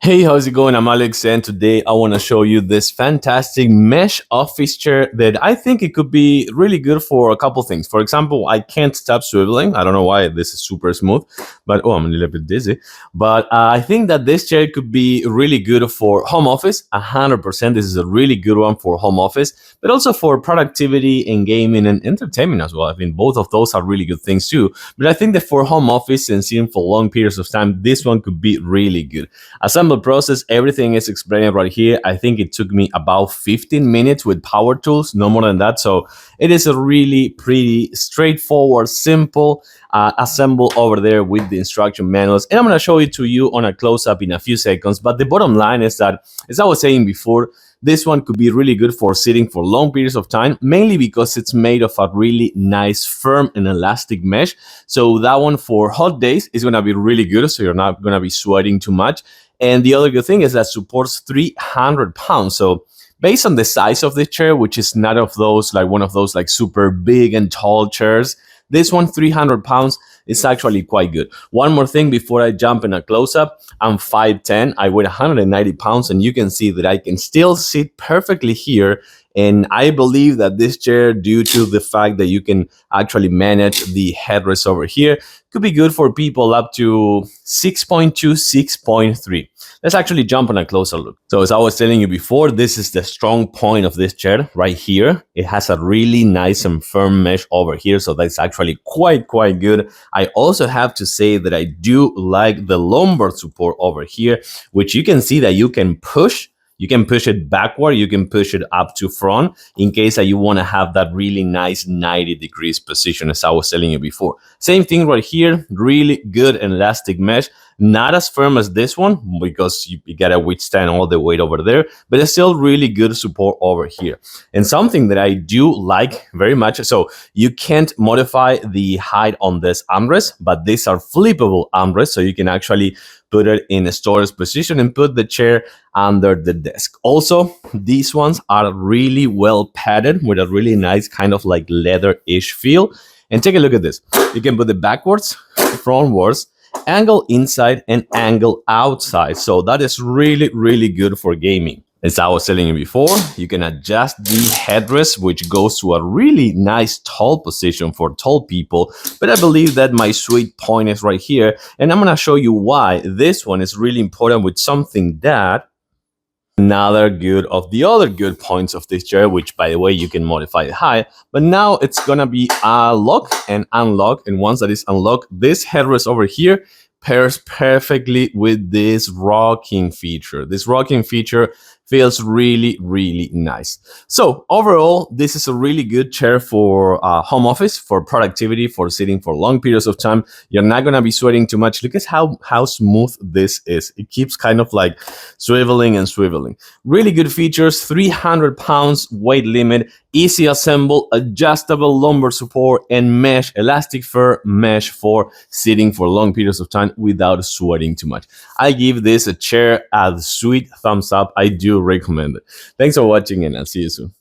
Hey, how's it going? I'm Alex, and today I want to show you this fantastic mesh office chair that I think it could be really good for a couple things. For example, I can't stop swiveling. I don't know why this is super smooth, but oh, I'm a little bit dizzy. But I think that this chair could be really good for home office. 100%. This is a really good one for home office, but also for productivity and gaming and entertainment as well. I think both of those are really good things too. But I think that for home office and sitting for long periods of time, this one could be really good. Assemble process, everything is explained right here. I think it took me about 15 minutes with power tools, no more than that. So it is a really pretty straightforward, simple assemble over there with the instruction manuals. And I'm going to show it to you on a close-up in a few seconds. But the bottom line is that, as I was saying before, this one could be really good for sitting for long periods of time, mainly because it's made of a really nice, firm and elastic mesh. So that one for hot days is going to be really good. So you're not going to be sweating too much. And the other good thing is that supports 300 pounds. So based on the size of the chair, which is not of those like one of those like super big and tall chairs, this one 300 pounds is actually quite good. One more thing before I jump in a close-up, I'm 5'10", I weigh 190 pounds, and you can see that I can still sit perfectly here. And I believe that this chair, due to the fact that you can actually manage the headrest over here, could be good for people up to 6.2, 6.3. Let's actually jump on a closer look. So as I was telling you before, this is the strong point of this chair right here. It has a really nice and firm mesh over here. So that's actually quite good. I also have to say that I do like the lumbar support over here, which you can see that you can push. You can push it backward, you can push it up to front in case that you want to have that really nice 90 degrees position as I was telling you before. Same thing right here, really good and elastic mesh. Not as firm as this one because you gotta withstand all the weight over there, but it's still really good support over here. And something that I do like very much, so you can't modify the height on this armrest, but these are flippable armrests, so you can actually put it in a storage position and put the chair under the desk. Also, these ones are really well padded with a really nice kind of like leather-ish feel. And take a look at this. You can put it backwards, frontwards, angle inside and angle outside. So that is really good for gaming. As I was telling you before, you can adjust the headrest, which goes to a really nice tall position for tall people. But I believe that my sweet point is right here. And I'm going to show you why this one is really important with something that another good of the other good points of this chair, which by the way, you can modify the height, but now it's gonna be lock and unlock. And once that is unlocked, this headrest over here pairs perfectly with this rocking feature. This rocking feature feels really nice. So overall, this is a really good chair for home office, for productivity, for sitting for long periods of time. You're not gonna be sweating too much. Look at how smooth this is. It keeps kind of like swiveling and swiveling. Really good features, 300 pounds weight limit, easy assemble, adjustable lumbar support, and mesh, elastic fur mesh for sitting for long periods of time without sweating too much. I give this a chair a sweet thumbs up. I do recommend it. Thanks for watching, and I'll see you soon.